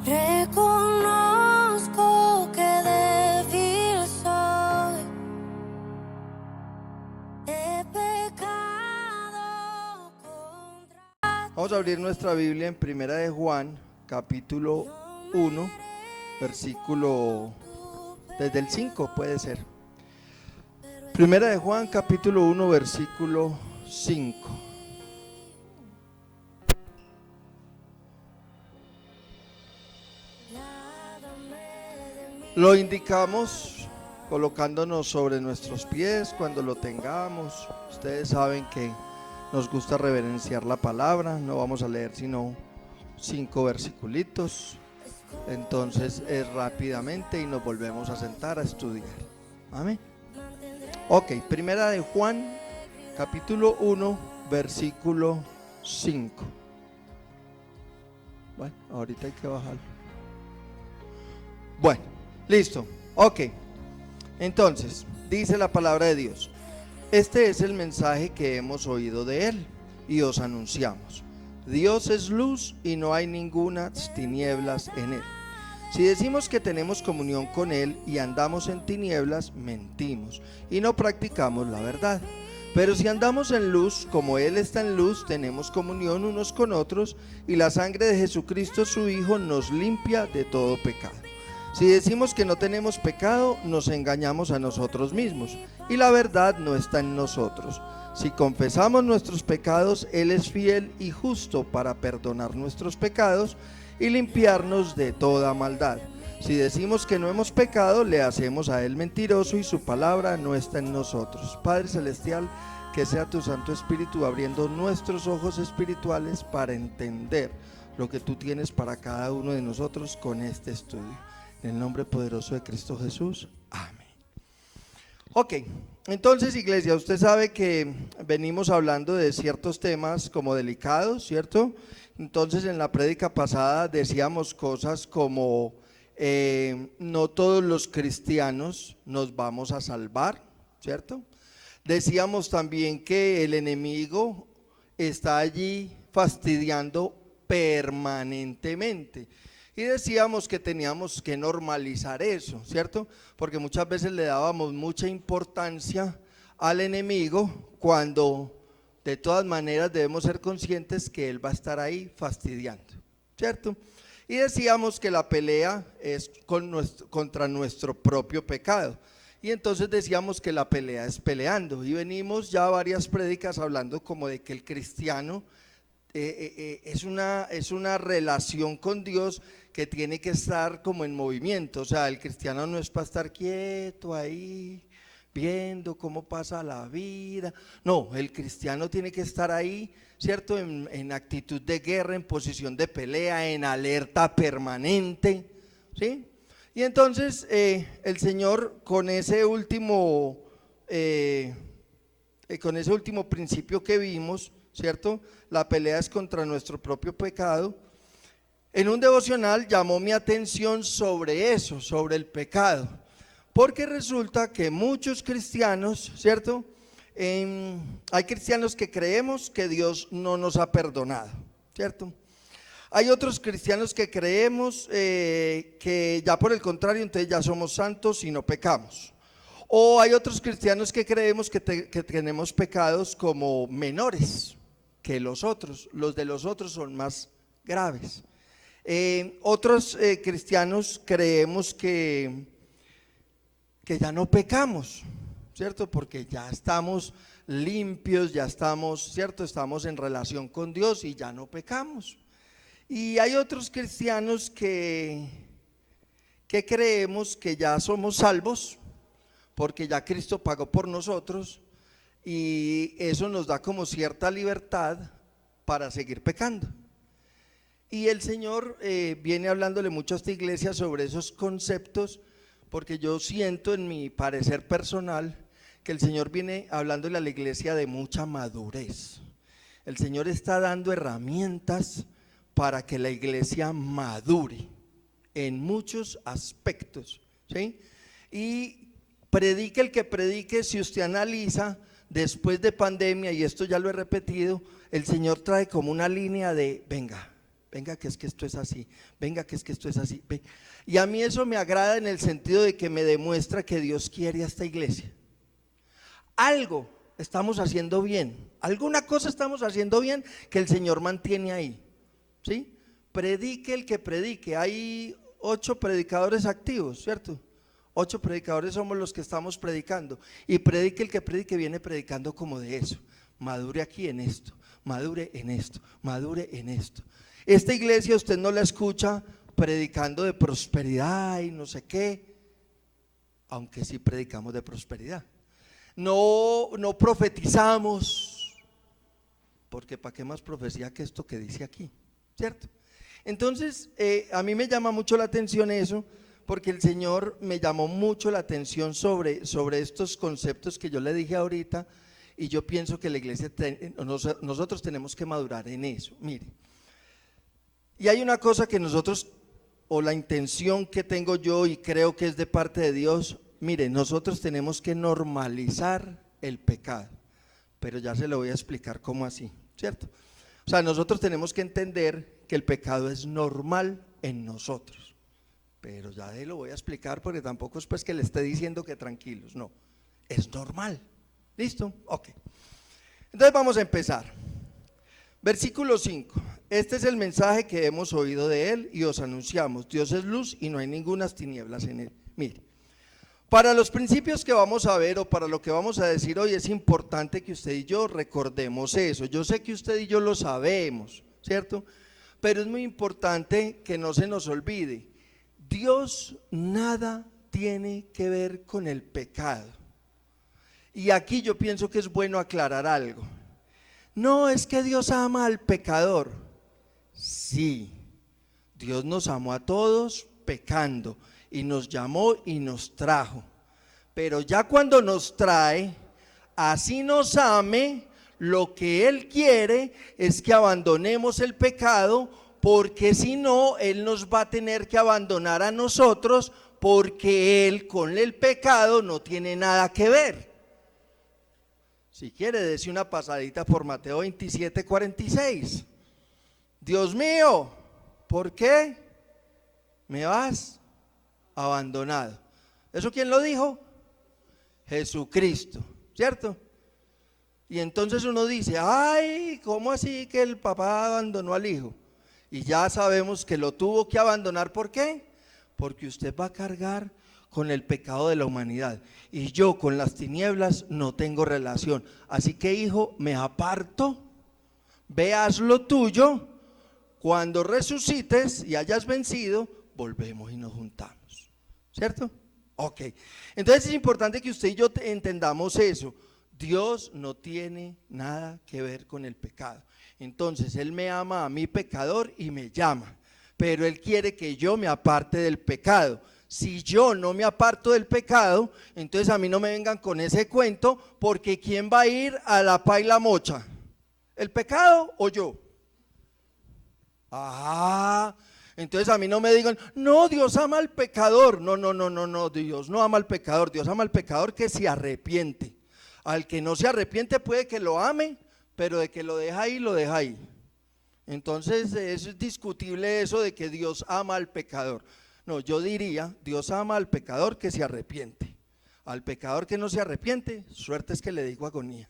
Reconozco que débil soy, he pecado contra. Vamos a abrir nuestra Biblia en Primera de Juan, capítulo 1, versículo, desde el 5 puede ser. Primera de Juan, capítulo 1, versículo 5. Lo indicamos colocándonos sobre nuestros pies cuando lo tengamos. Ustedes saben que nos gusta reverenciar la palabra. No vamos a leer sino 5 versiculitos. Entonces es rápidamente y nos volvemos a sentar a estudiar. Amén. Ok, Primera de Juan, capítulo 1, versículo 5. Bueno, ahorita hay que bajarlo. Bueno, listo. Ok, entonces, dice la palabra de Dios: este es el mensaje que hemos oído de Él y os anunciamos. Dios es luz y no hay ningunas tinieblas en Él. Si decimos que tenemos comunión con Él y andamos en tinieblas, mentimos y no practicamos la verdad. Pero si andamos en luz, como Él está en luz, tenemos comunión unos con otros, y la sangre de Jesucristo su Hijo nos limpia de todo pecado. Si decimos que no tenemos pecado, nos engañamos a nosotros mismos, y la verdad no está en nosotros. Si confesamos nuestros pecados, Él es fiel y justo para perdonar nuestros pecados y limpiarnos de toda maldad. Si decimos que no hemos pecado, le hacemos a Él mentiroso y su palabra no está en nosotros. Padre Celestial, que sea tu Santo Espíritu abriendo nuestros ojos espirituales para entender lo que tú tienes para cada uno de nosotros con este estudio. En el nombre poderoso de Cristo Jesús. Amén. Ok, entonces, iglesia, usted sabe que venimos hablando de ciertos temas como delicados, ¿cierto? Entonces, en la prédica pasada decíamos cosas como no todos los cristianos nos vamos a salvar, ¿cierto? Decíamos también que el enemigo está allí fastidiando permanentemente. Y decíamos que teníamos que normalizar eso, ¿cierto? Porque muchas veces le dábamos mucha importancia al enemigo cuando de todas maneras debemos ser conscientes que él va a estar ahí fastidiando, ¿cierto? Y decíamos que la pelea es contra nuestro propio pecado. Y entonces decíamos que la pelea es peleando. Y venimos ya varias prédicas hablando como de que el cristiano es una relación con Dios que tiene que estar como en movimiento. O sea, el cristiano no es para estar quieto ahí viendo cómo pasa la vida. No, el cristiano tiene que estar ahí, ¿cierto? En actitud de guerra, en posición de pelea, en alerta permanente, ¿sí? Y entonces el Señor con ese último principio que vimos, ¿cierto? La pelea es contra nuestro propio pecado. En un devocional llamó mi atención sobre eso, sobre el pecado, porque resulta que muchos cristianos, ¿cierto? Hay cristianos que creemos que Dios no nos ha perdonado, ¿cierto? Hay otros cristianos que creemos que ya por el contrario, entonces ya somos santos y no pecamos. O hay otros cristianos que creemos que tenemos pecados como menores que los otros, los de los otros son más graves. Otros cristianos creemos que ya no pecamos, ¿cierto? Porque ya estamos limpios, ya estamos, ¿cierto? Estamos en relación con Dios y ya no pecamos. Y hay otros cristianos que creemos que ya somos salvos porque ya Cristo pagó por nosotros, y eso nos da como cierta libertad para seguir pecando. Y el Señor viene hablándole mucho a esta iglesia sobre esos conceptos, porque yo siento en mi parecer personal que el Señor viene hablándole a la iglesia de mucha madurez. El Señor está dando herramientas para que la iglesia madure en muchos aspectos, ¿sí? Y predique el que predique, si usted analiza después de pandemia, y esto ya lo he repetido, el Señor trae como una línea de venga, venga que es que esto es así, venga que es que esto es así. Y a mí eso me agrada en el sentido de que me demuestra que Dios quiere a esta iglesia. Algo estamos haciendo bien, alguna cosa estamos haciendo bien que el Señor mantiene ahí, ¿sí? Predique el que predique, hay 8 predicadores activos, ¿cierto? 8 predicadores somos los que estamos predicando, y predique el que predique, viene predicando como de eso. Madure aquí en esto, madure en esto, madure en esto. Esta iglesia usted no la escucha predicando de prosperidad y no sé qué, aunque sí predicamos de prosperidad. No profetizamos, porque ¿para qué más profecía que esto que dice aquí? ¿Cierto? Entonces, a mí me llama mucho la atención eso, porque el Señor me llamó mucho la atención sobre estos conceptos que yo le dije ahorita, y yo pienso que la iglesia, nosotros tenemos que madurar en eso. Mire, y hay una cosa que nosotros, o la intención que tengo yo y creo que es de parte de Dios, mire, nosotros tenemos que normalizar el pecado, pero ya se lo voy a explicar cómo así, ¿cierto? O sea, nosotros tenemos que entender que el pecado es normal en nosotros, pero ya lo voy a explicar porque tampoco es pues que le esté diciendo que tranquilos, no, es normal. ¿Listo? Ok. Entonces vamos a empezar. Versículo 5. Este es el mensaje que hemos oído de él y os anunciamos: Dios es luz y no hay ningunas tinieblas en él. Mire, para los principios que vamos a ver o para lo que vamos a decir hoy es importante que usted y yo recordemos eso. Yo sé que usted y yo lo sabemos, ¿cierto? Pero es muy importante que no se nos olvide. Dios nada tiene que ver con el pecado. Y aquí yo pienso que es bueno aclarar algo. No es que Dios ama al pecador. Sí, Dios nos amó a todos pecando y nos llamó y nos trajo. Pero ya cuando nos trae, así nos ame, lo que Él quiere es que abandonemos el pecado, porque si no, Él nos va a tener que abandonar a nosotros, porque Él con el pecado no tiene nada que ver. Si quiere, dése una pasadita por Mateo 27:46. Dios mío, ¿por qué me has abandonado? ¿Eso quién lo dijo? Jesucristo, ¿cierto? Y entonces uno dice, ay, ¿cómo así que el papá abandonó al hijo? Y ya sabemos que lo tuvo que abandonar. ¿Por qué? Porque usted va a cargar con el pecado de la humanidad, y yo con las tinieblas no tengo relación. Así que, hijo, me aparto, veas lo tuyo, cuando resucites y hayas vencido, volvemos y nos juntamos, ¿cierto? Ok, entonces es importante que usted y yo entendamos eso. Dios no tiene nada que ver con el pecado. Entonces Él me ama a mí pecador y me llama, pero Él quiere que yo me aparte del pecado. Si yo no me aparto del pecado, entonces a mí no me vengan con ese cuento, porque ¿quién va a ir a la paila mocha? ¿El pecado o yo? Entonces a mí no me digan, no, Dios ama al pecador. No, Dios no ama al pecador. Dios ama al pecador que se arrepiente. Al que no se arrepiente puede que lo ame, pero de que lo deja ahí, lo deja ahí. Entonces es discutible eso de que Dios ama al pecador. No, yo diría, Dios ama al pecador que se arrepiente. Al pecador que no se arrepiente, suerte es que le digo agonía,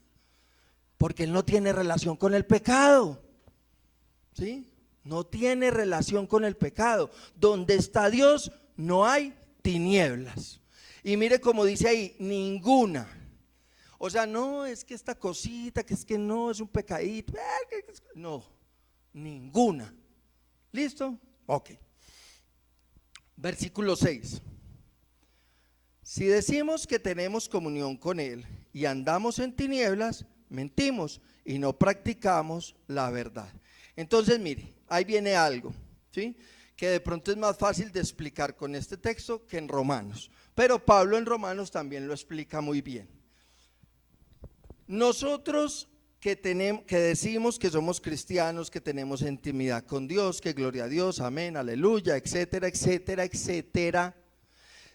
porque él no tiene relación con el pecado, ¿sí? No tiene relación con el pecado. Donde está Dios no hay tinieblas. Y mire como dice ahí, ninguna. O sea, no es que esta cosita, que es que no es un pecadito, no, ninguna. ¿Listo? Ok. Versículo 6. Si decimos que tenemos comunión con Él y andamos en tinieblas, mentimos y no practicamos la verdad. Entonces, mire, ahí viene algo, ¿sí? Que de pronto es más fácil de explicar con este texto que en Romanos, pero Pablo en Romanos también lo explica muy bien. Nosotros que decimos que somos cristianos, que tenemos intimidad con Dios, que gloria a Dios, amén, aleluya, etcétera, etcétera, etcétera.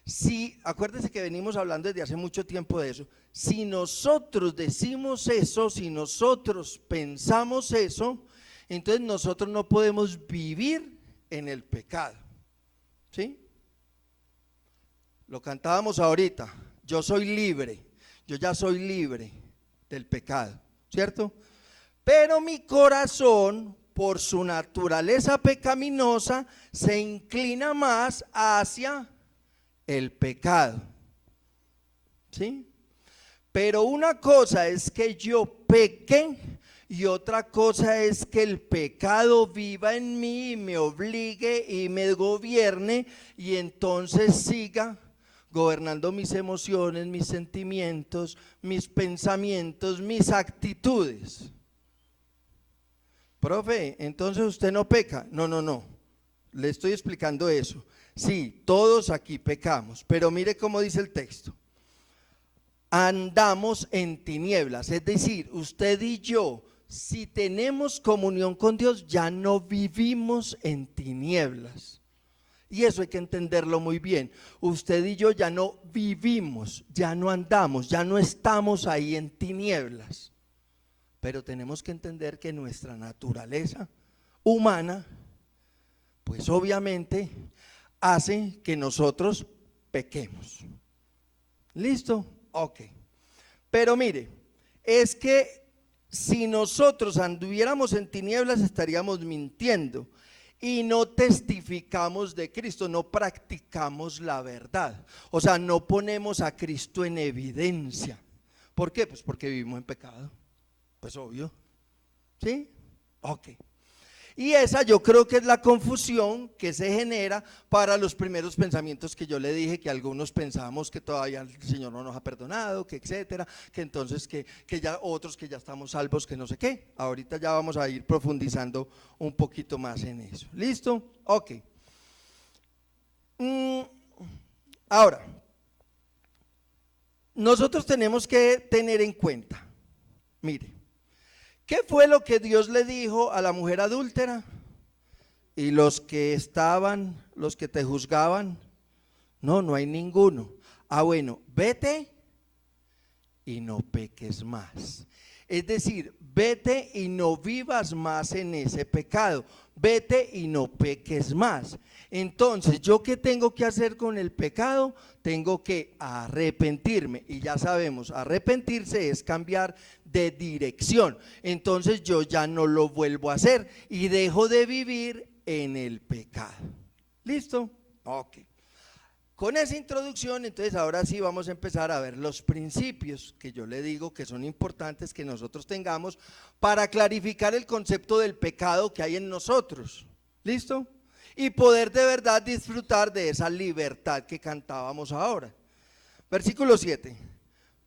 Si, acuérdense que venimos hablando desde hace mucho tiempo de eso. Si nosotros decimos eso, si nosotros pensamos eso, Entonces nosotros no podemos vivir en el pecado, ¿sí? Lo cantábamos ahorita, yo soy libre, yo ya soy libre del pecado, ¿cierto? Pero mi corazón, por su naturaleza pecaminosa, se inclina más hacia el pecado, ¿sí? Pero una cosa es que yo peque y otra cosa es que el pecado viva en mí y me obligue y me gobierne y entonces siga gobernando mis emociones, mis sentimientos, mis pensamientos, mis actitudes. Profe, entonces usted no peca. No, le estoy explicando eso. Sí, todos aquí pecamos, pero mire cómo dice el texto. Andamos en tinieblas, es decir, usted y yo, si tenemos comunión con Dios, ya no vivimos en tinieblas. Y eso hay que entenderlo muy bien. Usted y yo ya no vivimos, ya no andamos, ya no estamos ahí en tinieblas. Pero tenemos que entender que nuestra naturaleza humana, pues obviamente hace que nosotros pequemos. ¿Listo? Ok. Pero mire, es que si nosotros anduviéramos en tinieblas estaríamos mintiendo y no testificamos de Cristo, no practicamos la verdad. O sea, no ponemos a Cristo en evidencia. ¿Por qué? Pues porque vivimos en pecado. Pues obvio, ¿sí? Ok. Y esa yo creo que es la confusión que se genera para los primeros pensamientos que yo le dije, que algunos pensamos que todavía el Señor no nos ha perdonado, que etcétera, que entonces que ya otros que ya estamos salvos, que no sé qué. Ahorita ya vamos a ir profundizando un poquito más en eso. ¿Listo? Ok. Ahora, nosotros tenemos que tener en cuenta, mire, ¿qué fue lo que Dios le dijo a la mujer adúltera? Y los que estaban, los que te juzgaban, no hay ninguno. Ah, bueno, vete y no peques más. Es decir, vete y no vivas más en ese pecado. Vete y no peques más. Entonces, ¿yo qué tengo que hacer con el pecado? Tengo que arrepentirme. Y ya sabemos, arrepentirse es cambiar de dirección. Entonces yo ya no lo vuelvo a hacer y dejo de vivir en el pecado. ¿Listo? Ok. Con esa introducción, entonces ahora sí vamos a empezar a ver los principios que yo le digo que son importantes que nosotros tengamos para clarificar el concepto del pecado que hay en nosotros. ¿Listo? Y poder de verdad disfrutar de esa libertad que cantábamos ahora. Versículo 7.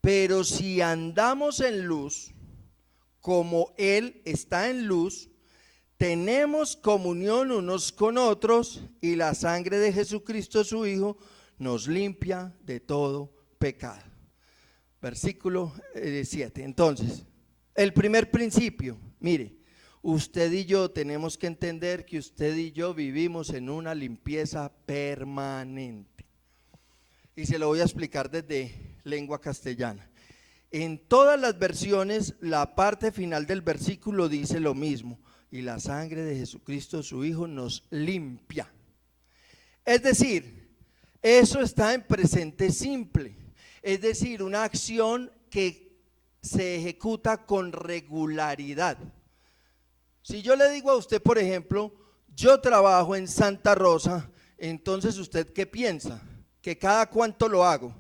Pero si andamos en luz, como Él está en luz, tenemos comunión unos con otros y la sangre de Jesucristo su Hijo nos limpia de todo pecado. Versículo 7. Entonces, el primer principio, mire, usted y yo tenemos que entender que usted y yo vivimos en una limpieza permanente. Y se lo voy a explicar desde lengua castellana. En todas las versiones, la parte final del versículo dice lo mismo. Y la sangre de Jesucristo su Hijo nos limpia. Es decir, eso está en presente simple, es decir, una acción que se ejecuta con regularidad. Si yo le digo a usted, por ejemplo, yo trabajo en Santa Rosa, entonces ¿usted qué piensa? ¿Que cada cuánto lo hago?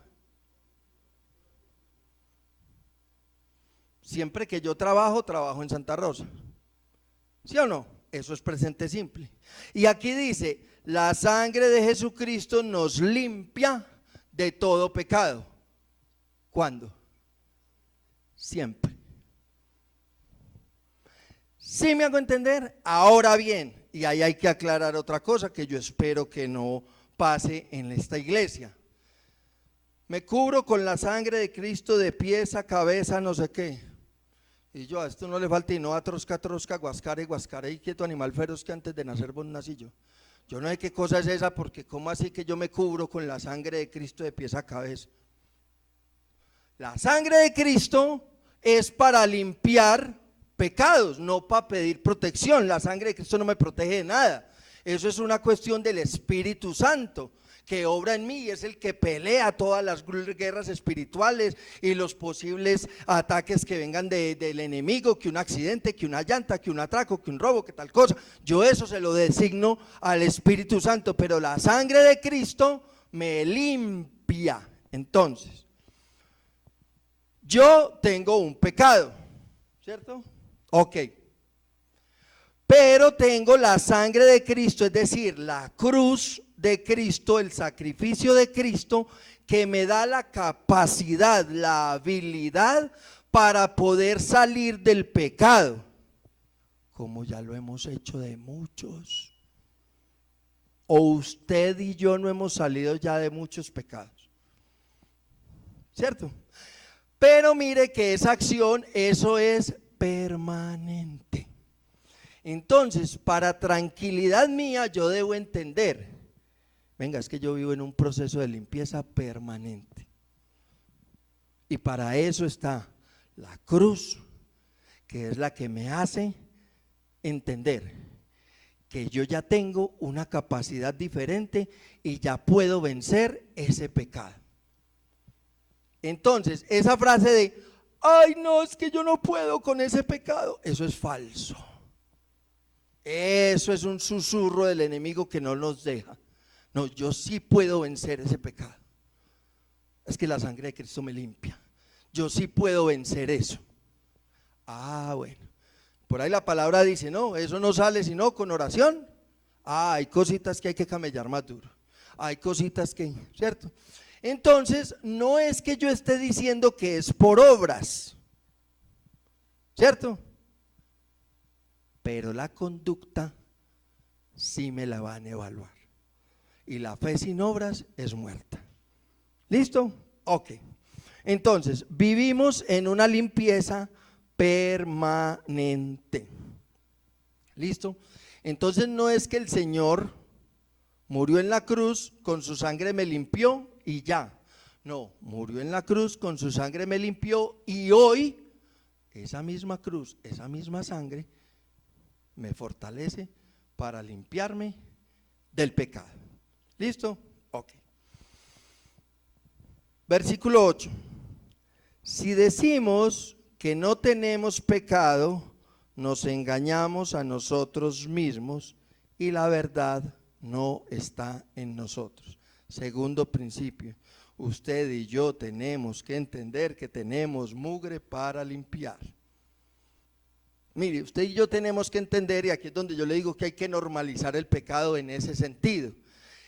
Siempre que yo trabajo en Santa Rosa. ¿Sí o no? Eso es presente simple. Y aquí dice, la sangre de Jesucristo nos limpia de todo pecado. ¿Cuándo? Siempre. ¿Sí me hago entender? Ahora bien, y ahí hay que aclarar otra cosa que yo espero que no pase en esta iglesia. Me cubro con la sangre de Cristo de pies a cabeza, no sé qué. Y yo a esto no le falta y no a trosca, guascare, y quieto animal feroz que antes de nacer vos nací yo. Yo no sé qué cosa es esa, porque ¿cómo así que yo me cubro con la sangre de Cristo de pies a cabeza? La sangre de Cristo es para limpiar pecados, no para pedir protección. La sangre de Cristo no me protege de nada. Eso es una cuestión del Espíritu Santo que obra en mí y es el que pelea todas las guerras espirituales y los posibles ataques que vengan del enemigo, que un accidente, que una llanta, que un atraco, que un robo, que tal cosa. Yo eso se lo designo al Espíritu Santo, pero la sangre de Cristo me limpia. Entonces, yo tengo un pecado, ¿cierto? Ok. Pero tengo la sangre de Cristo, es decir, la cruz de Cristo, el sacrificio de Cristo, que me da la capacidad, la habilidad para poder salir del pecado, como ya lo hemos hecho de muchos. O usted y yo no hemos salido ya de muchos pecados, ¿cierto? Pero mire que esa acción, eso es permanente. Entonces, para tranquilidad mía, yo debo entender, venga, es que yo vivo en un proceso de limpieza permanente. Y para eso está la cruz, que es la que me hace entender que yo ya tengo una capacidad diferente y ya puedo vencer ese pecado. Entonces, esa frase de, ay no, es que yo no puedo con ese pecado, eso es falso. Eso es un susurro del enemigo que no nos deja. No, yo sí puedo vencer ese pecado. Es que la sangre de Cristo me limpia. Yo sí puedo vencer eso. Ah, bueno. Por ahí la palabra dice, no, eso no sale sino con oración. Ah, hay cositas que hay que camellar más duro. Hay cositas que, ¿cierto? Entonces, no es que yo esté diciendo que es por obras, ¿cierto? Pero la conducta sí me la van a evaluar. Y la fe sin obras es muerta. ¿Listo? Ok. Entonces, vivimos en una limpieza permanente. ¿Listo? Entonces no es que el Señor murió en la cruz, con su sangre me limpió y ya. No, murió en la cruz, con su sangre me limpió y hoy esa misma cruz, esa misma sangre me fortalece para limpiarme del pecado. ¿Listo? Ok. Versículo 8. Si decimos que no tenemos pecado, nos engañamos a nosotros mismos y la verdad no está en nosotros. Segundo principio, usted y yo tenemos que entender que tenemos mugre para limpiar. Mire, usted y yo tenemos que entender, y aquí es donde yo le digo que hay que normalizar el pecado en ese sentido.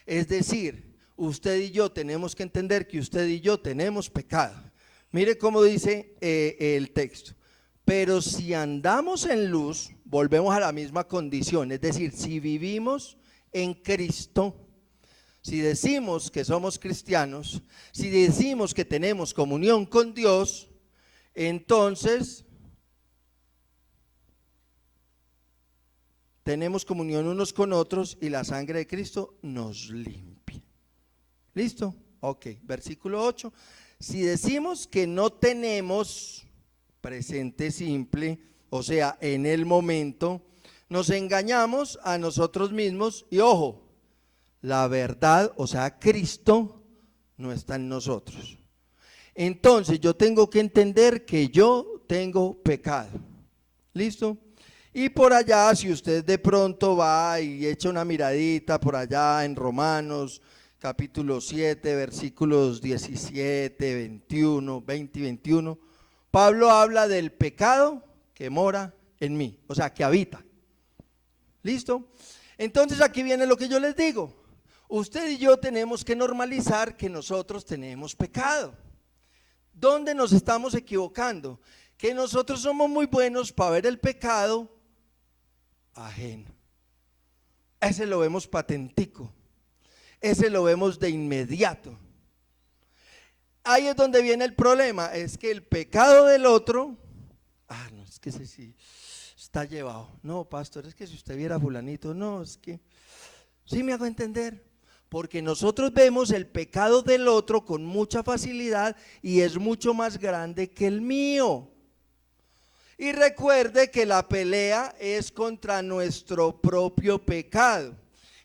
Es decir, usted y yo tenemos que entender que usted y yo tenemos pecado. Mire cómo dice el texto. Pero si andamos en luz, volvemos a la misma condición. Es decir, si vivimos en Cristo, si decimos que somos cristianos, si decimos que tenemos comunión con Dios, entonces tenemos comunión unos con otros y la sangre de Cristo nos limpia. ¿Listo? Ok, versículo 8. Si decimos que no tenemos, presente simple, o sea, en el momento, nos engañamos a nosotros mismos y ojo, la verdad, o sea, Cristo no está en nosotros. Entonces yo tengo que entender que yo tengo pecado. ¿Listo? Y por allá, si usted de pronto va y echa una miradita por allá en Romanos, capítulo 7, versículos 17, 21, 20 y 21, Pablo habla del pecado que mora en mí, o sea, que habita. ¿Listo? Entonces aquí viene lo que yo les digo. Usted y yo tenemos que normalizar que nosotros tenemos pecado. ¿Dónde nos estamos equivocando? Que nosotros somos muy buenos para ver el pecado ajeno. Ese lo vemos patentico. Ese lo vemos de inmediato. Ahí es donde viene el problema, es que el pecado del otro, no, es que ese sí está llevado. No, pastor, es que si usted viera a fulanito, no, es que, sí me hago entender, porque nosotros vemos el pecado del otro con mucha facilidad y es mucho más grande que el mío. Y recuerde que la pelea es contra nuestro propio pecado.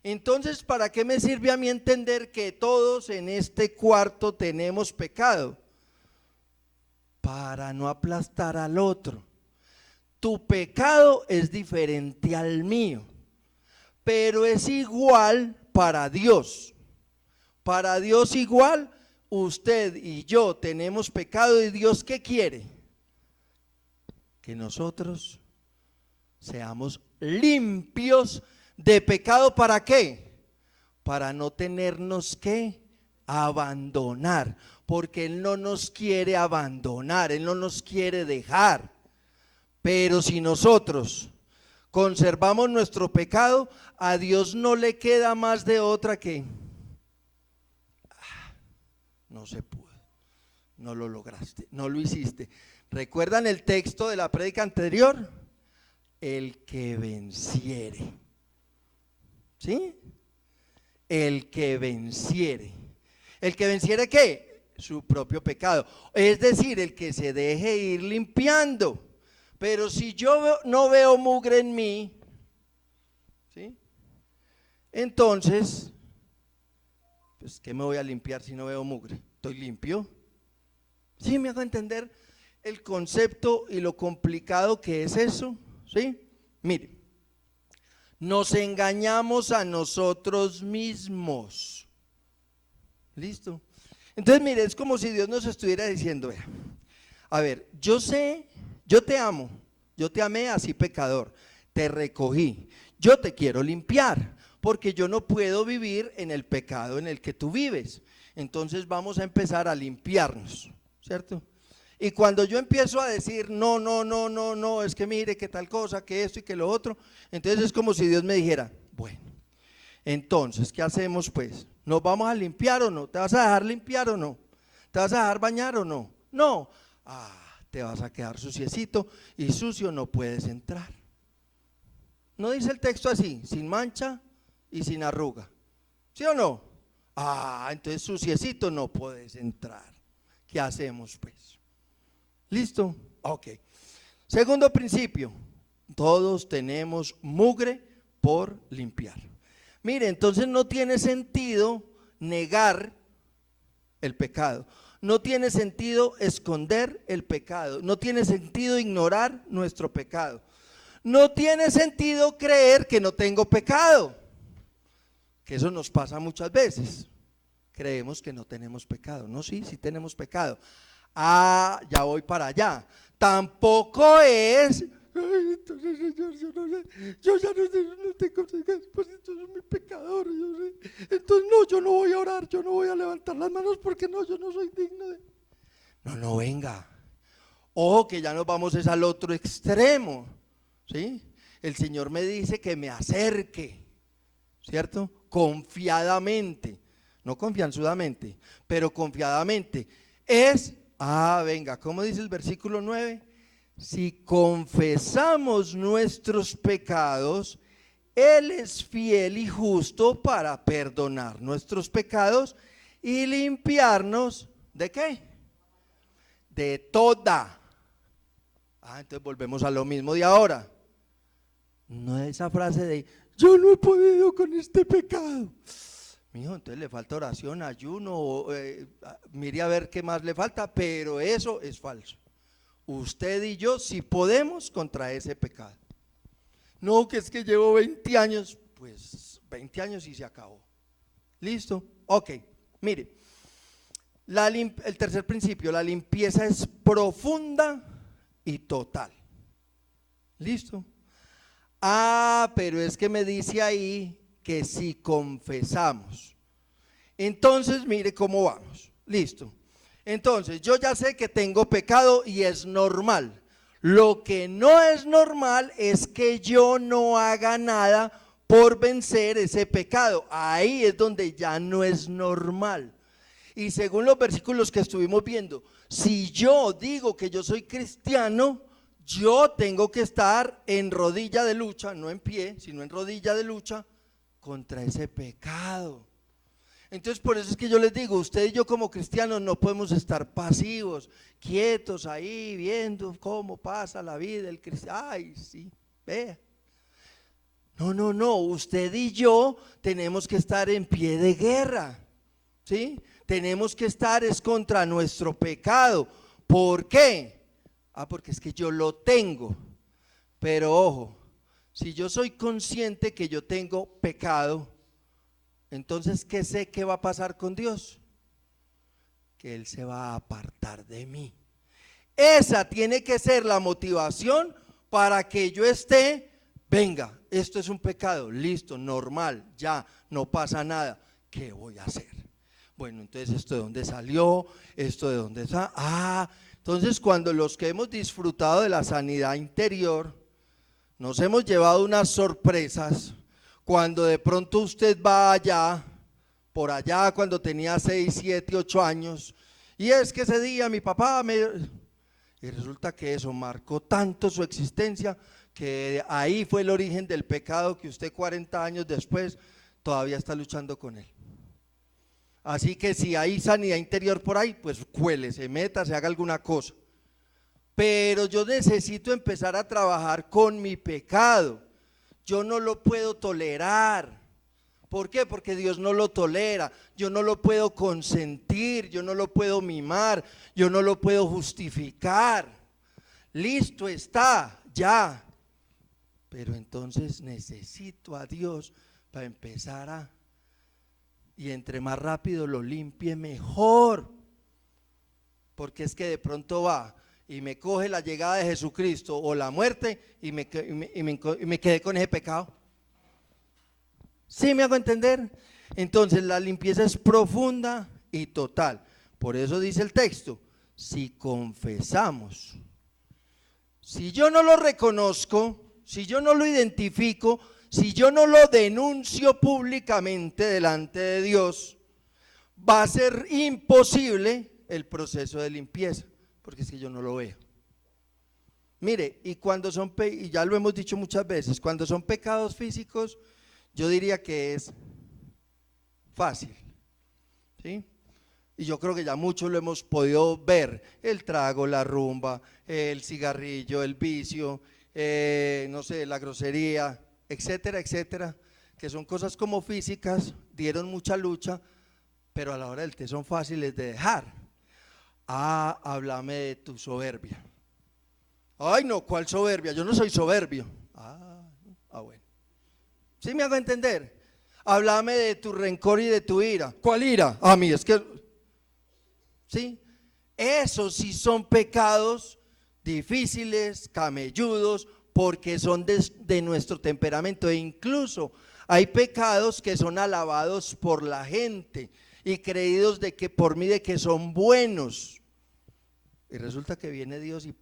Entonces, ¿para qué me sirve a mí entender que todos en este cuarto tenemos pecado? Para no aplastar al otro. Tu pecado es diferente al mío, pero es igual para Dios. Para Dios igual, usted y yo tenemos pecado y Dios ¿qué quiere? Que nosotros seamos limpios de pecado. ¿Para qué? Para no tenernos que abandonar, porque Él no nos quiere abandonar, Él no nos quiere dejar. Pero si nosotros conservamos nuestro pecado, a Dios no le queda más de otra que no se pudo, no lo lograste, no lo hiciste. ¿Recuerdan el texto de la prédica anterior? El que venciere. ¿Sí? El que venciere. ¿El que venciere qué? Su propio pecado. Es decir, el que se deje ir limpiando. Pero si yo no veo mugre en mí, ¿sí? Entonces, pues ¿qué me voy a limpiar si no veo mugre? ¿Estoy limpio? ¿Sí me hago entender el concepto y lo complicado que es eso? ¿Sí? Mire, nos engañamos a nosotros mismos. ¿Listo? Entonces, mire, es como si Dios nos estuviera diciendo, vea, a ver, yo sé, yo te amo, yo te amé así pecador, te recogí, yo te quiero limpiar, porque yo no puedo vivir en el pecado en el que tú vives. Entonces vamos a empezar a limpiarnos, ¿cierto? Y cuando yo empiezo a decir, no, es que mire que tal cosa, que esto y que lo otro, entonces es como si Dios me dijera, bueno, entonces, ¿qué hacemos pues? ¿Nos vamos a limpiar o no? ¿Te vas a dejar limpiar o no? ¿Te vas a dejar bañar o no? No. Te vas a quedar suciecito y sucio no puedes entrar. ¿No dice el texto así? Sin mancha y sin arruga. ¿Sí o no? Entonces suciecito no puedes entrar. ¿Qué hacemos pues? ¿Listo? Ok. Segundo principio, todos tenemos mugre por limpiar. Mire, entonces no tiene sentido negar el pecado, no tiene sentido esconder el pecado, no tiene sentido ignorar nuestro pecado, no tiene sentido creer que no tengo pecado, que eso nos pasa muchas veces, creemos que no tenemos pecado. No, sí tenemos pecado. Ya voy para allá. Tampoco es, entonces Señor, yo ya no tengo, pues entonces soy muy pecador, entonces no, yo no voy a orar, yo no voy a levantar las manos porque no, yo no soy digno de. No, venga. Ojo que ya nos vamos es al otro extremo, ¿sí? El Señor me dice que me acerque, ¿cierto? Confiadamente, no confianzudamente, pero confiadamente. Venga, ¿cómo dice el versículo 9? Si confesamos nuestros pecados, Él es fiel y justo para perdonar nuestros pecados y limpiarnos, ¿de qué? De toda. Entonces volvemos a lo mismo de ahora. No es esa frase de, yo no he podido con este pecado. Mijo, entonces le falta oración, ayuno, mire a ver qué más le falta, pero eso es falso. Usted y yo sí podemos contra ese pecado. No, que es que llevo 20 años, pues 20 años y se acabó. ¿Listo? Ok, mire, el tercer principio, la limpieza es profunda y total. ¿Listo? Pero es que me dice ahí que si confesamos. Entonces, mire cómo vamos. Listo. Entonces, yo ya sé que tengo pecado y es normal. Lo que no es normal es que yo no haga nada por vencer ese pecado. Ahí es donde ya no es normal. Y según los versículos que estuvimos viendo, si yo digo que yo soy cristiano, yo tengo que estar en rodilla de lucha, no en pie, sino en rodilla de lucha contra ese pecado. Entonces por eso es que yo les digo, usted y yo como cristianos no podemos estar pasivos, quietos ahí viendo cómo pasa la vida del cristiano. Ay, sí, vea. No, no, no, usted y yo tenemos que estar en pie de guerra, ¿sí? Tenemos que estar es contra nuestro pecado. ¿Por qué? Porque es que yo lo tengo. Pero ojo, si yo soy consciente que yo tengo pecado, entonces ¿qué sé que va a pasar con Dios? Que Él se va a apartar de mí. Esa tiene que ser la motivación para que yo esté, venga, esto es un pecado, listo, normal, ya, no pasa nada, ¿qué voy a hacer? Bueno, entonces esto de dónde salió, esto de dónde está, entonces cuando los que hemos disfrutado de la sanidad interior, nos hemos llevado unas sorpresas, cuando de pronto usted va allá, por allá cuando tenía 6, 7, 8 años, y es que ese día mi papá y resulta que eso marcó tanto su existencia, que ahí fue el origen del pecado que usted 40 años después todavía está luchando con él. Así que si hay sanidad interior por ahí, pues cuele, se meta, se haga alguna cosa. Pero yo necesito empezar a trabajar con mi pecado. Yo no lo puedo tolerar. ¿Por qué? Porque Dios no lo tolera. Yo no lo puedo consentir, yo no lo puedo mimar, yo no lo puedo justificar. Listo está, ya. Pero entonces necesito a Dios para empezar a... Y entre más rápido lo limpie, mejor. Porque es que de pronto va y me coge la llegada de Jesucristo o la muerte y me quedé con ese pecado. ¿Sí me hago entender? Entonces la limpieza es profunda y total. Por eso dice el texto, si confesamos. Si yo no lo reconozco, si yo no lo identifico, si yo no lo denuncio públicamente delante de Dios, va a ser imposible el proceso de limpieza, porque es que yo no lo veo. Mire, y cuando son, y ya lo hemos dicho muchas veces, cuando son pecados físicos, yo diría que es fácil, ¿sí? Y yo creo que ya muchos lo hemos podido ver, el trago, la rumba, el cigarrillo, el vicio, no sé, la grosería, etcétera, etcétera, que son cosas como físicas, dieron mucha lucha, pero a la hora del té son fáciles de dejar. Háblame de tu soberbia. Ay no, ¿cuál soberbia? Yo no soy soberbio. Bueno. ¿Sí me hago entender? Háblame de tu rencor y de tu ira. ¿Cuál ira? A mí es que... ¿Sí? Esos sí son pecados difíciles, camelludos, porque son de nuestro temperamento, e incluso hay pecados que son alabados por la gente y creídos de que por mí de que son buenos, y resulta que viene Dios y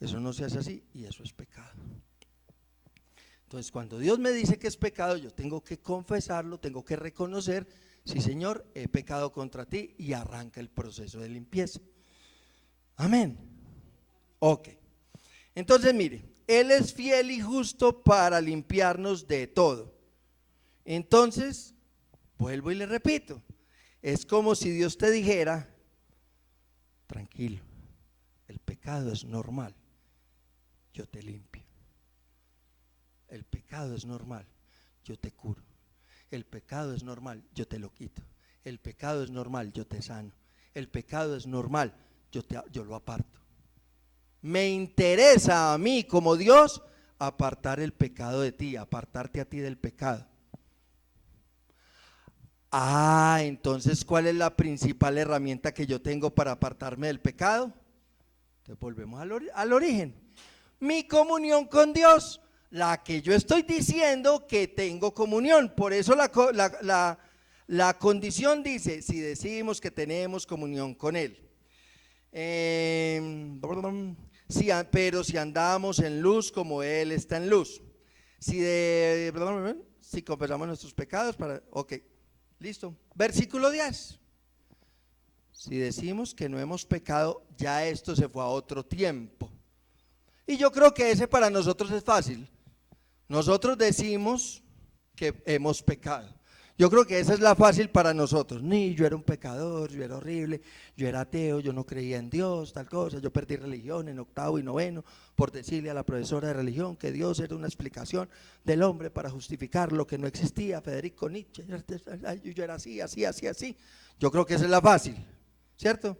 eso no se hace así y eso es pecado. Entonces cuando Dios me dice que es pecado, yo tengo que confesarlo, tengo que reconocer, sí Señor, he pecado contra ti, y arranca el proceso de limpieza. Amén. Ok. Entonces mire, Él es fiel y justo para limpiarnos de todo. Entonces, vuelvo y le repito, es como si Dios te dijera, tranquilo, el pecado es normal, yo te limpio. El pecado es normal, yo te curo. El pecado es normal, yo te lo quito. El pecado es normal, yo te sano. El pecado es normal, yo lo aparto. Me interesa a mí como Dios apartar el pecado de ti, apartarte a ti del pecado. Entonces ¿cuál es la principal herramienta que yo tengo para apartarme del pecado? Entonces volvemos al origen. Mi comunión con Dios, la que yo estoy diciendo que tengo comunión. Por eso la condición dice, si decimos que tenemos comunión con Él. Pero si andamos en luz como Él está en luz. Si confesamos nuestros pecados, ok, listo. Versículo 10. Si decimos que no hemos pecado, ya esto se fue a otro tiempo. Y yo creo que ese para nosotros es fácil. Nosotros decimos que hemos pecado. Yo creo que esa es la fácil para nosotros. Ni yo era un pecador, yo era horrible, yo era ateo, yo no creía en Dios, tal cosa. Yo perdí religión en octavo y noveno por decirle a la profesora de religión que Dios era una explicación del hombre para justificar lo que no existía. Federico Nietzsche, yo era así, así, así, así. Yo creo que esa es la fácil, ¿cierto?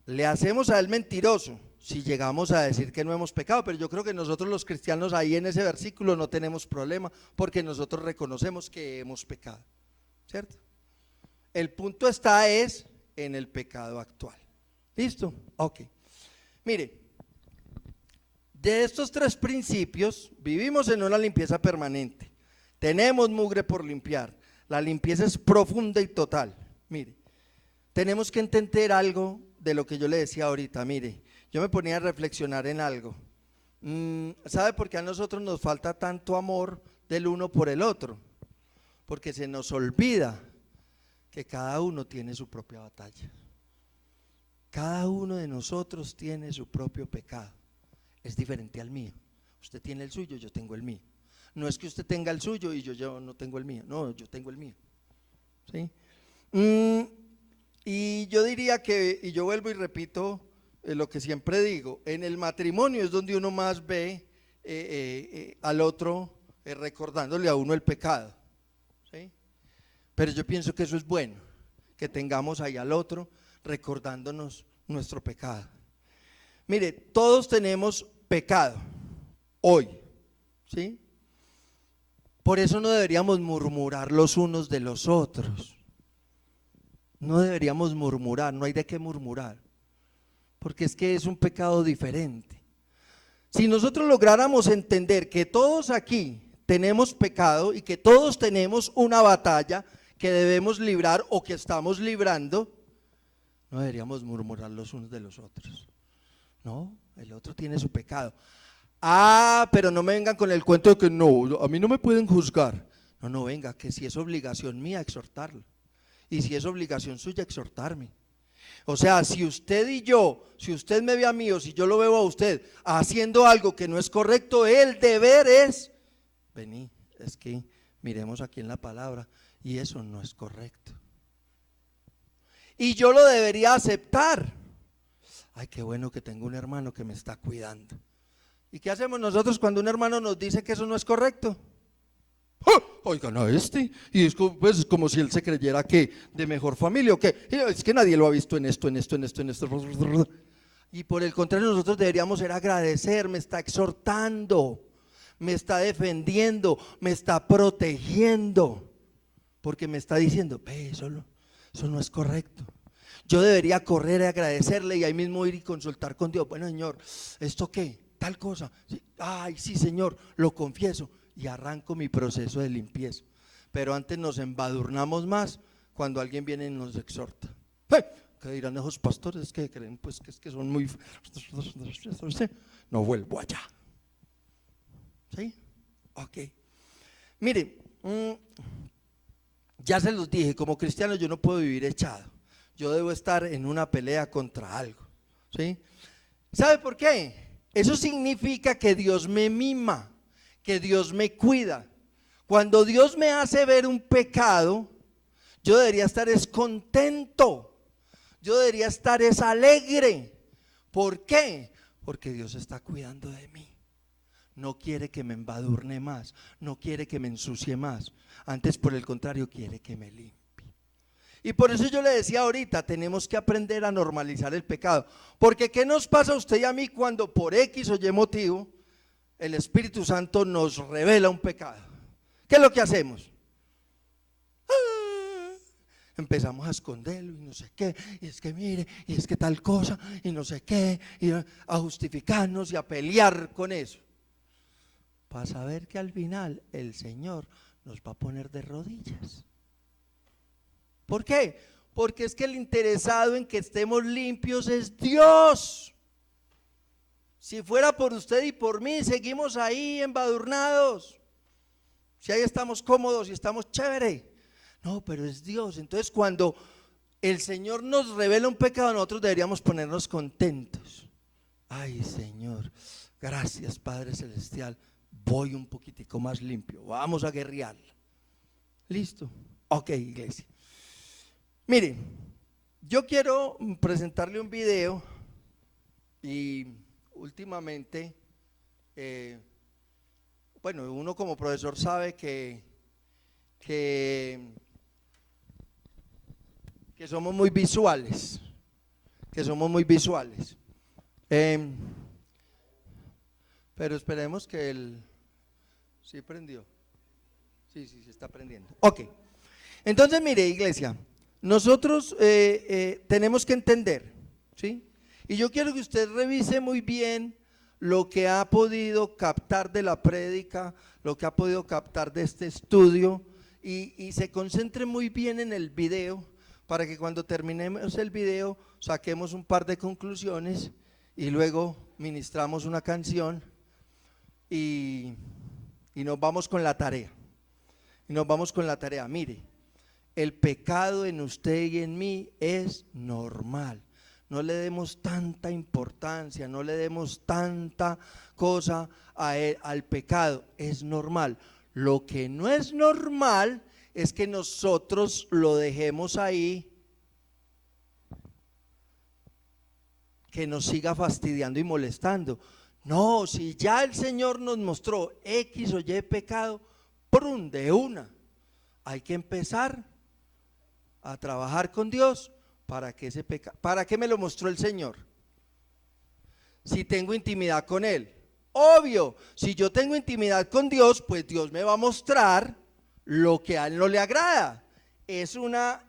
Le hacemos a él mentiroso si llegamos a decir que no hemos pecado, pero yo creo que nosotros los cristianos ahí en ese versículo no tenemos problema porque nosotros reconocemos que hemos pecado, ¿cierto? El punto está es en el pecado actual. ¿Listo? Ok. Mire, de estos tres principios vivimos en una limpieza permanente. Tenemos mugre por limpiar. La limpieza es profunda y total. Mire, tenemos que entender algo de lo que yo le decía ahorita. Mire, yo me ponía a reflexionar en algo. ¿Sabe por qué a nosotros nos falta tanto amor del uno por el otro? Porque se nos olvida que cada uno tiene su propia batalla. Cada uno de nosotros tiene su propio pecado. Es diferente al mío. Usted tiene el suyo, yo tengo el mío. No es que usted tenga el suyo y yo no tengo el mío. No, yo tengo el mío. ¿Sí? Y yo diría que, y yo vuelvo y repito lo que siempre digo, en el matrimonio es donde uno más ve al otro recordándole a uno el pecado, ¿sí? Pero yo pienso que eso es bueno, que tengamos ahí al otro recordándonos nuestro pecado. Mire, todos tenemos pecado hoy, ¿sí? Por eso no deberíamos murmurar los unos de los otros. No deberíamos murmurar, no hay de qué murmurar, porque es que es un pecado diferente. Si nosotros lográramos entender que todos aquí tenemos pecado y que todos tenemos una batalla que debemos librar o que estamos librando, no deberíamos murmurar los unos de los otros. No, el otro tiene su pecado. Pero no me vengan con el cuento de que no, a mí no me pueden juzgar. No, venga, que si es obligación mía exhortarlo. Y si es obligación suya exhortarme. O sea, si usted y yo, si usted me ve a mí o si yo lo veo a usted haciendo algo que no es correcto, el deber es, vení, es que miremos aquí en la palabra y eso no es correcto. Y yo lo debería aceptar. Ay, qué bueno que tengo un hermano que me está cuidando. ¿Y qué hacemos nosotros cuando un hermano nos dice que eso no es correcto? Oigan a este, y es como, pues, como si él se creyera que de mejor familia o que es que nadie lo ha visto en esto. Y por el contrario, nosotros deberíamos agradecer, me está exhortando, me está defendiendo, me está protegiendo, porque me está diciendo, eso no es correcto. Yo debería correr y agradecerle y ahí mismo ir y consultar con Dios. Bueno, Señor, ¿esto qué? Tal cosa. Ay, sí, Señor, lo confieso. Y arranco mi proceso de limpieza. Pero antes nos embadurnamos más cuando alguien viene y nos exhorta. ¿Qué dirán esos pastores que creen pues que son muy... No vuelvo allá. ¿Sí? Ok. Mire, ya se los dije, como cristiano yo no puedo vivir echado. Yo debo estar en una pelea contra algo. ¿Sí? ¿Sabe por qué? Eso significa que Dios me mima, que Dios me cuida. Cuando Dios me hace ver un pecado, yo debería estar contento, yo debería estar alegre. ¿Por qué? Porque Dios está cuidando de mí. No quiere que me embadurne más, no quiere que me ensucie más. Antes, por el contrario, quiere que me limpie. Y por eso yo le decía ahorita, tenemos que aprender a normalizar el pecado. Porque ¿qué nos pasa a usted y a mí cuando por X o Y motivo el Espíritu Santo nos revela un pecado? ¿Qué es lo que hacemos? Empezamos a esconderlo y no sé qué, y es que mire, y es que tal cosa, y no sé qué, y a justificarnos y a pelear con eso. Para saber que al final el Señor nos va a poner de rodillas. ¿Por qué? Porque es que el interesado en que estemos limpios es Dios. Si fuera por usted y por mí, seguimos ahí embadurnados. Si ahí estamos cómodos y estamos chévere. No, pero es Dios. Entonces cuando el Señor nos revela un pecado, nosotros deberíamos ponernos contentos. Ay, Señor, gracias Padre Celestial, voy un poquitico más limpio, vamos a guerrearla. Listo. Ok, iglesia. Mire, yo quiero presentarle un video y últimamente, bueno, uno como profesor sabe que somos muy visuales, pero esperemos que sí prendió, sí, se está prendiendo. Ok, entonces mire, iglesia, nosotros tenemos que entender, ¿sí? Y yo quiero que usted revise muy bien lo que ha podido captar de la prédica, lo que ha podido captar de este estudio, y se concentre muy bien en el video, para que cuando terminemos el video saquemos un par de conclusiones y luego ministramos una canción y nos vamos con la tarea. Mire, el pecado en usted y en mí es normal. No le demos tanta importancia, no le demos tanta cosa al pecado, es normal. Lo que no es normal es que nosotros lo dejemos ahí, que nos siga fastidiando y molestando. No, si ya el Señor nos mostró X o Y pecado, ¡prum!, de una, hay que empezar a trabajar con Dios para que ese pecado, ¿para qué me lo mostró el Señor? Si tengo intimidad con Él, obvio, si yo tengo intimidad con Dios, pues Dios me va a mostrar lo que a Él no le agrada. Es una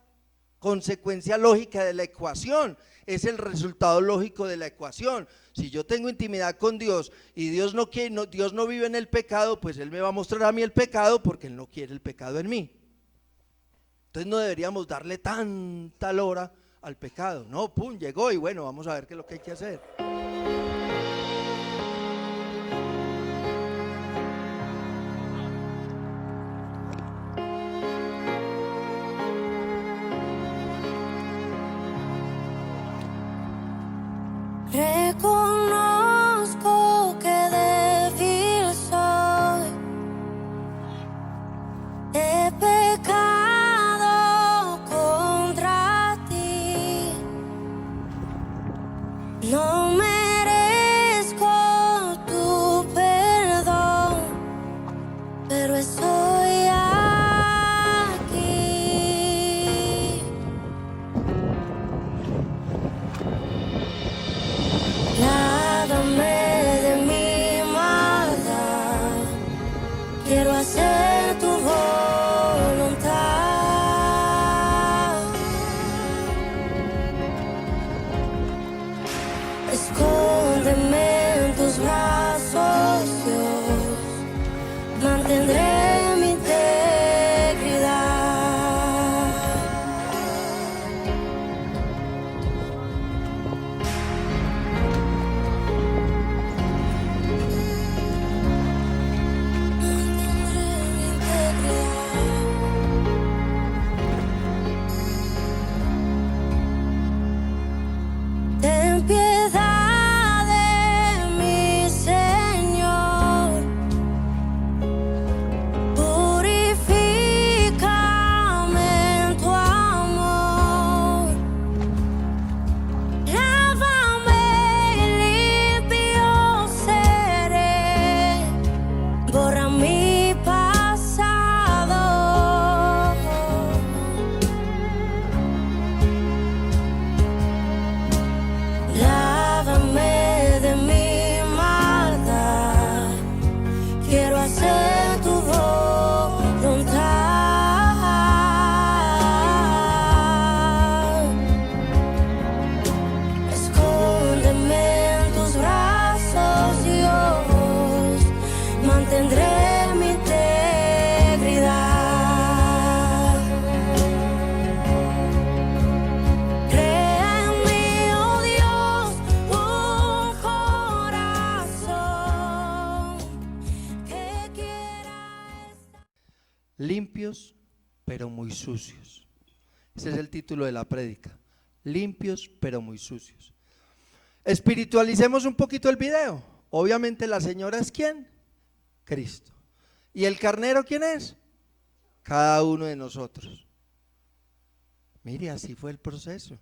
consecuencia lógica de la ecuación, es el resultado lógico de la ecuación. Si yo tengo intimidad con Dios y Dios no quiere, Dios no vive en el pecado, pues Él me va a mostrar a mí el pecado porque Él no quiere el pecado en mí. Entonces no deberíamos darle tanta lora al pecado. No, pum, llegó y bueno, vamos a ver qué es lo que hay que hacer. Reconozco que débil soy, he pecado contra ti, no merezco tu perdón, pero estoy aquí. Lávame de mi maldad, quiero hacer tu voluntad. Escóndeme en tus brazos, Dios, mantendré mi integridad. Ten piedad de mí, Señor, purifícame en tu amor, lávame y limpio seré, borra mi pasado. Lávame de mi maldad, quiero hacer tu voluntad. Escóndeme en tus brazos, Dios, mantendré mi integridad. Crea en mí, oh Dios, un corazón que quiera estar. Limpios pero muy sucios. Ese es el título de la prédica. Limpios pero muy sucios. Espiritualicemos un poquito el video. Obviamente la señora es ¿quién? Cristo. ¿Y el carnero quién es? cada uno de nosotros. Mire, así fue el proceso.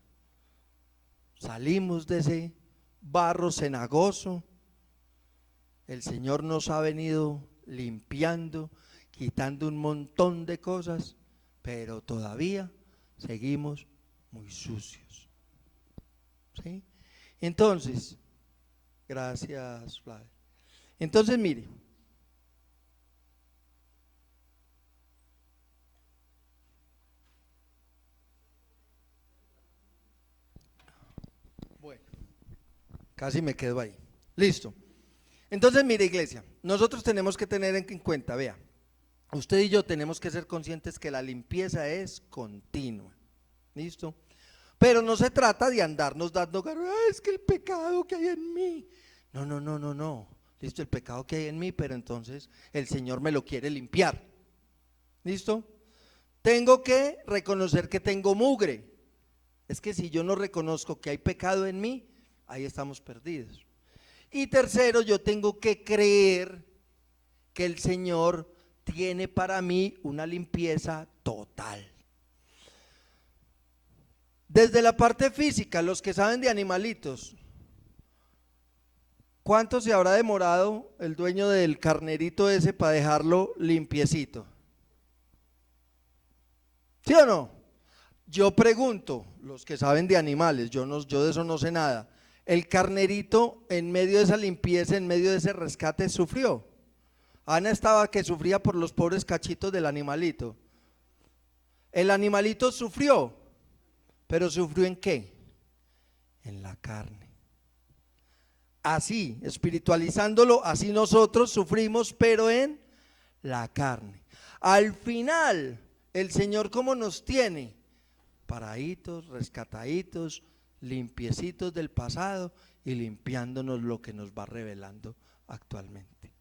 Salimos de ese barro cenagoso. El Señor nos ha venido limpiando, quitando un montón de cosas, pero todavía seguimos muy sucios. ¿Sí? Entonces, gracias, Flavia. Entonces, mire, bueno, casi me quedo ahí. Listo. Entonces, mire, iglesia, nosotros tenemos que tener en cuenta, vea, usted y yo tenemos que ser conscientes que la limpieza es continua. ¿Listo? Pero no se trata de andarnos dando, es que el pecado que hay en mí. No, no, no, no, no. Listo, el pecado que hay en mí, pero entonces el Señor me lo quiere limpiar. ¿Listo? Tengo que reconocer que tengo mugre. Es que si yo no reconozco que hay pecado en mí, ahí estamos perdidos. Y tercero, yo tengo que creer que el Señor tiene para mí una limpieza total. Desde la parte física, los que saben de animalitos, ¿cuánto se habrá demorado el dueño del carnerito ese para dejarlo limpiecito? ¿Sí o no? Yo pregunto, los que saben de animales, yo de eso no sé nada. El carnerito en medio de esa limpieza, en medio de ese rescate, sufrió. Ana estaba que sufría por los pobres cachitos del animalito. El animalito sufrió, pero ¿sufrió en qué? En la carne. Así, espiritualizándolo, así nosotros sufrimos, pero en la carne. Al final, el Señor, ¿cómo nos tiene? Paraditos, rescataditos, limpiecitos del pasado y limpiándonos lo que nos va revelando actualmente.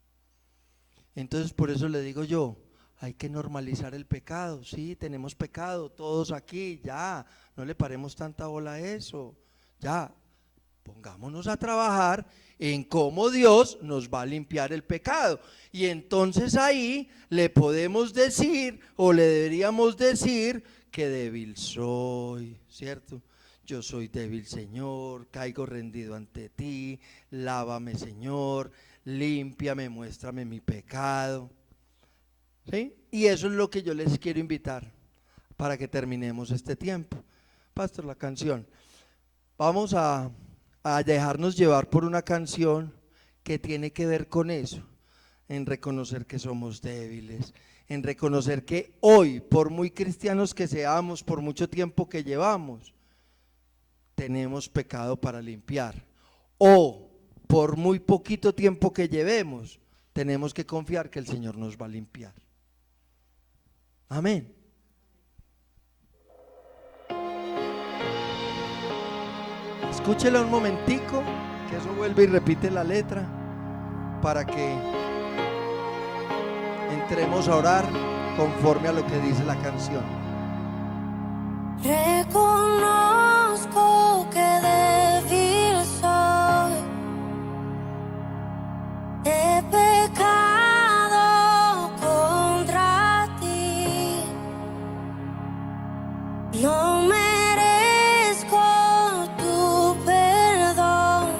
Entonces, por eso le digo yo, hay que normalizar el pecado. Sí, tenemos pecado, todos aquí, ya, no le paremos tanta bola a eso, ya, pongámonos a trabajar en cómo Dios nos va a limpiar el pecado. Y entonces ahí le podemos decir, o le deberíamos decir, que débil soy, ¿cierto? Yo soy débil, Señor, caigo rendido ante ti, lávame, Señor, límpiame, muéstrame mi pecado. ¿Sí? Y eso es lo que yo les quiero invitar para que terminemos este tiempo. Pastor, la canción. Vamos a dejarnos llevar por una canción que tiene que ver con eso, en reconocer que somos débiles, en reconocer que hoy, por muy cristianos que seamos, por mucho tiempo que llevamos, tenemos pecado para limpiar, o por muy poquito tiempo que llevemos, tenemos que confiar que el Señor nos va a limpiar. Amén. Escúchela un momentico, que eso vuelve y repite la letra, para que entremos a orar conforme a lo que dice la canción. Reconozco que débil soy, he pecado contra ti, no merezco tu perdón,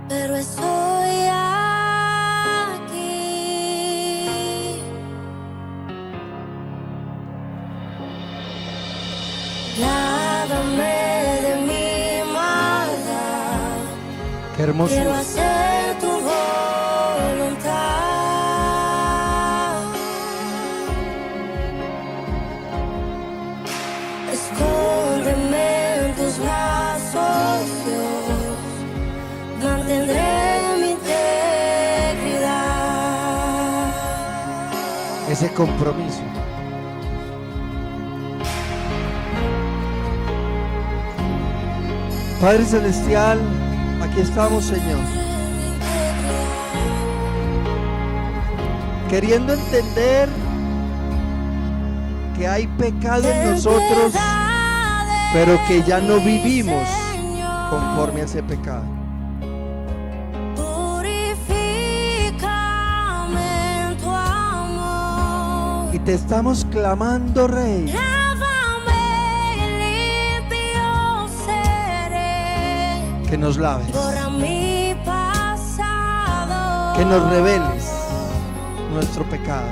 pero estoy aquí. Lávame de mi maldad, Qué hermoso. quiero hacer tu voluntad. Escóndeme en tus brazos, Dios, mantendré mi integridad. Ese compromiso. Padre Celestial, aquí estamos, Señor, queriendo entender que hay pecado en nosotros, pero que ya no vivimos conforme a ese pecado. Purifícame en tu amor. Y te estamos clamando, Rey. Lávame, limpio seré. Que nos laves, Borra mi pasado. que nos reveles nuestro pecado.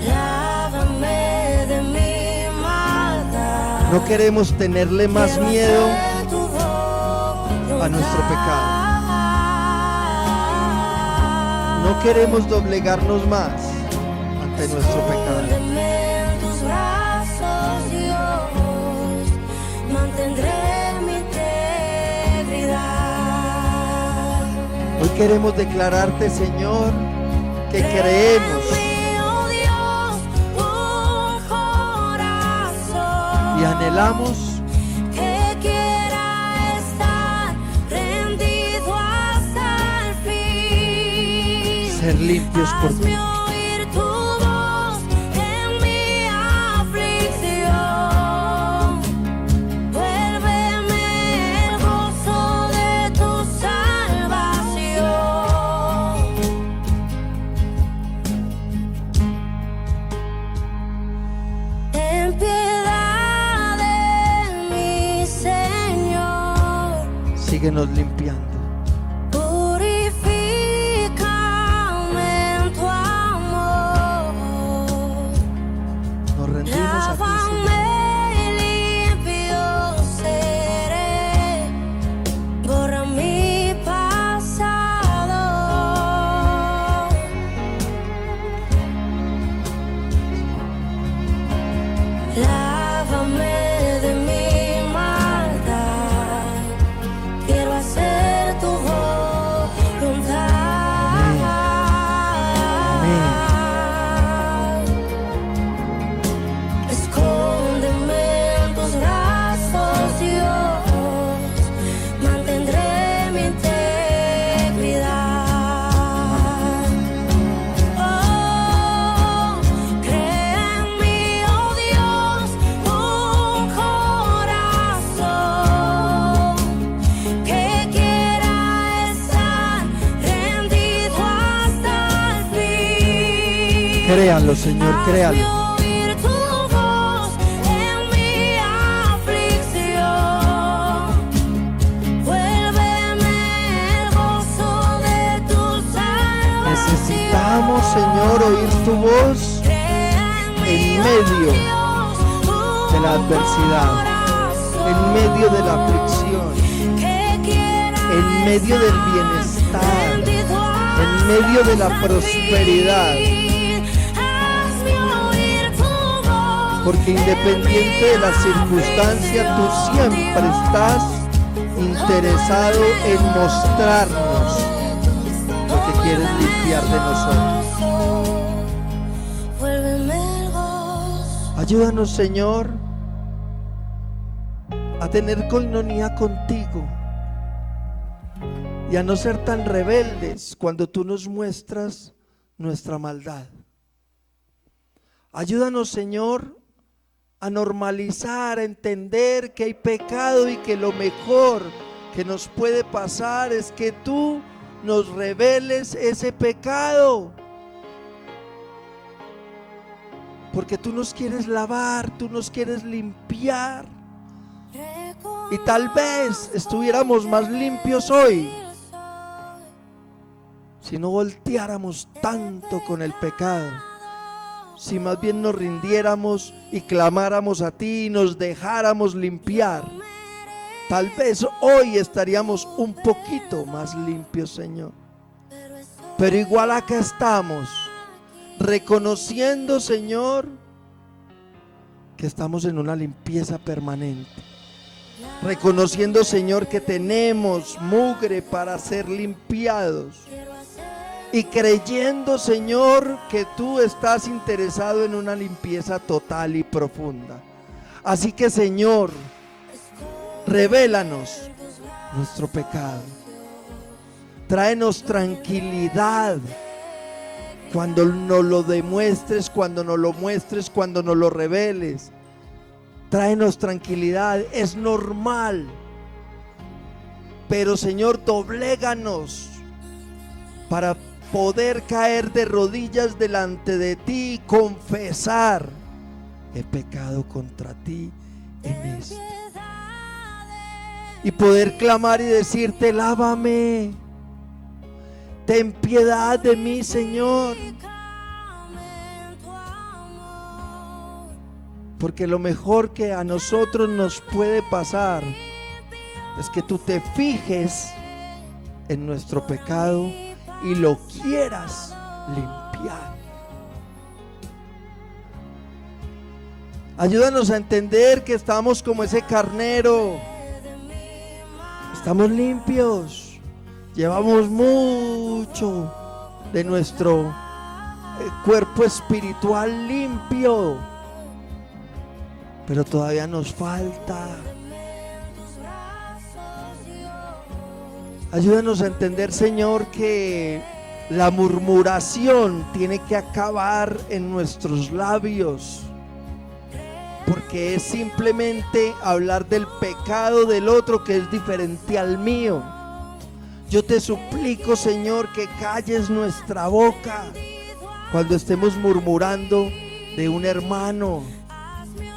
Lávame de mi maldad. No queremos tenerle más Quiero miedo hacer tu voluntad. a nuestro pecado. No queremos doblegarnos más ante nuestro pecado. Escóndeme en tus brazos, Dios. Mantendré mi integridad. Hoy queremos declararte, Señor, que creemos Oh Dios, un corazón y anhelamos que quiera estar rendido hasta el fin. ser limpios por ti. Hazme oír tu voz en mi aflicción. Vuélveme el gozo de tu salvación. Ten piedad de mí, Señor. Síguenos limpiando. Purifícame en tu amor. Nos rendimos a ti, Señor. Lávame, limpio seré. Borra mi pasado. Lávame de mi maldad. Quiero hacer tu voluntad. Escóndeme en tus brazos, Dios. Mantendré mi integridad. Oh, crea en mí, oh Dios, un corazón que quiera estar rendido hasta el fin. Créanlo, Señor, Hazme créanlo. oír tu voz en mi aflicción. Vuélveme el gozo de tu salvación. Necesitamos, Señor, oír tu voz en medio de la adversidad, en medio de la aflicción, en medio del bienestar, en medio de la prosperidad. Porque independiente de la circunstancia, tú siempre estás interesado en mostrarnos lo que quieres limpiar de nosotros. Vuélveme el gozo. Ayúdanos, Señor, a tener coinonía contigo y a no ser tan rebeldes cuando tú nos muestras nuestra maldad. Ayúdanos, Señor, a normalizar, a entender que hay pecado y que lo mejor que nos puede pasar es que tú nos reveles ese pecado. Porque tú nos quieres lavar, tú nos quieres limpiar. Y tal vez estuviéramos más limpios hoy si no volteáramos tanto con el pecado, si más bien nos rindiéramos y clamáramos a ti y nos dejáramos limpiar. Tal vez hoy estaríamos un poquito más limpios, Señor. Pero igual acá estamos, reconociendo, Señor, que estamos en una limpieza permanente. Reconociendo, Señor, que tenemos mugre para ser limpiados. Y creyendo, Señor, que tú estás interesado en una limpieza total y profunda. Así que, Señor, revélanos nuestro pecado. Tráenos tranquilidad cuando nos lo demuestres, cuando nos lo muestres, cuando nos lo reveles. Tráenos tranquilidad, es normal. Pero, Señor, dobléganos para poder caer de rodillas delante de ti y confesar: he pecado contra ti en esto. Y poder clamar y decirte: lávame, ten piedad de mí, Señor. Porque lo mejor que a nosotros nos puede pasar es que tú te fijes en nuestro pecado y lo quieras limpiar. Ayúdanos a entender que estamos como ese carnero. Estamos limpios. Llevamos mucho de nuestro cuerpo espiritual limpio, pero todavía nos falta. Ayúdanos a entender, Señor, que la murmuración tiene que acabar en nuestros labios, porque es simplemente hablar del pecado del otro que es diferente al mío. Yo te suplico, Señor, que calles nuestra boca cuando estemos murmurando de un hermano,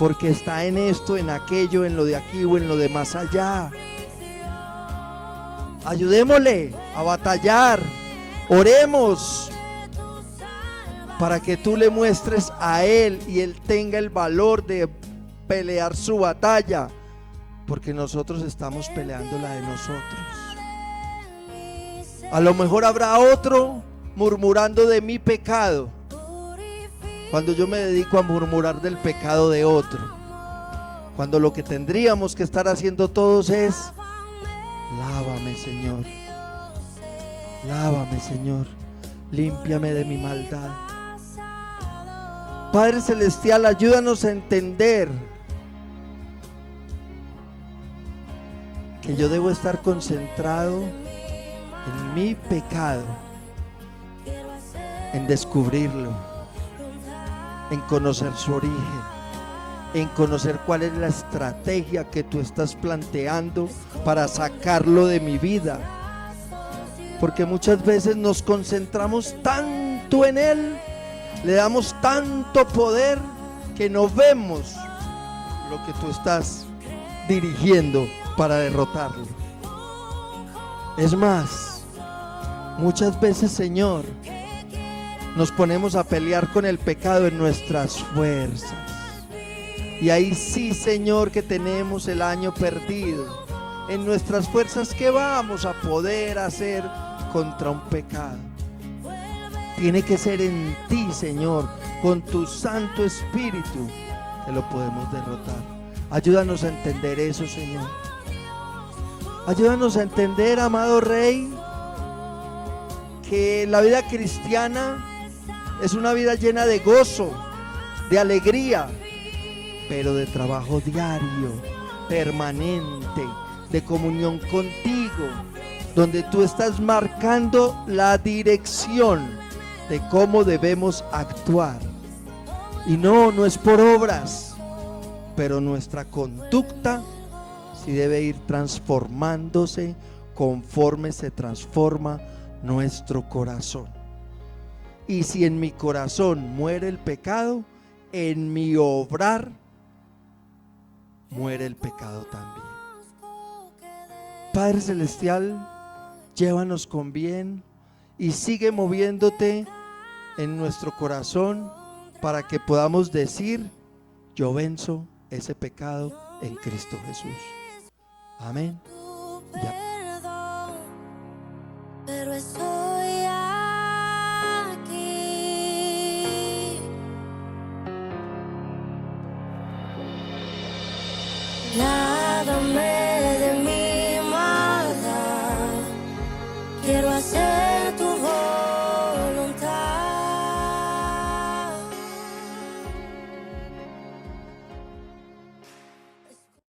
porque está en esto, en aquello, en lo de aquí o en lo de más allá. Ayudémosle a batallar. Oremos para que tú le muestres a él y él tenga el valor de pelear su batalla, porque nosotros estamos peleando la de nosotros. A lo mejor habrá otro murmurando de mi pecado, cuando yo me dedico a murmurar del pecado de otro, cuando lo que tendríamos que estar haciendo todos es: lávame, Señor, lávame, Señor, límpiame de mi maldad. Padre Celestial, ayúdanos a entender que yo debo estar concentrado en mi pecado, en descubrirlo, en conocer su origen, en conocer cuál es la estrategia que tú estás planteando para sacarlo de mi vida. Porque muchas veces nos concentramos tanto en él, le damos tanto poder, que no vemos lo que tú estás dirigiendo para derrotarlo. Es más, muchas veces, Señor, nos ponemos a pelear con el pecado en nuestras fuerzas. Y ahí sí, Señor, que tenemos el año perdido. En nuestras fuerzas, ¿qué vamos a poder hacer contra un pecado? Tiene que ser en ti, Señor, con tu Santo Espíritu, que lo podemos derrotar. Ayúdanos a entender eso, Señor. Ayúdanos a entender, amado Rey, que la vida cristiana es una vida llena de gozo, de alegría, pero de trabajo diario, permanente, de comunión contigo, donde tú estás marcando la dirección de cómo debemos actuar. Y no es por obras, pero nuestra conducta sí debe ir transformándose conforme se transforma nuestro corazón. Y si en mi corazón muere el pecado, en mi obrar muere el pecado también. Padre Celestial, llévanos con bien y sigue moviéndote en nuestro corazón para que podamos decir: yo venzo ese pecado en Cristo Jesús. Amén. Ya.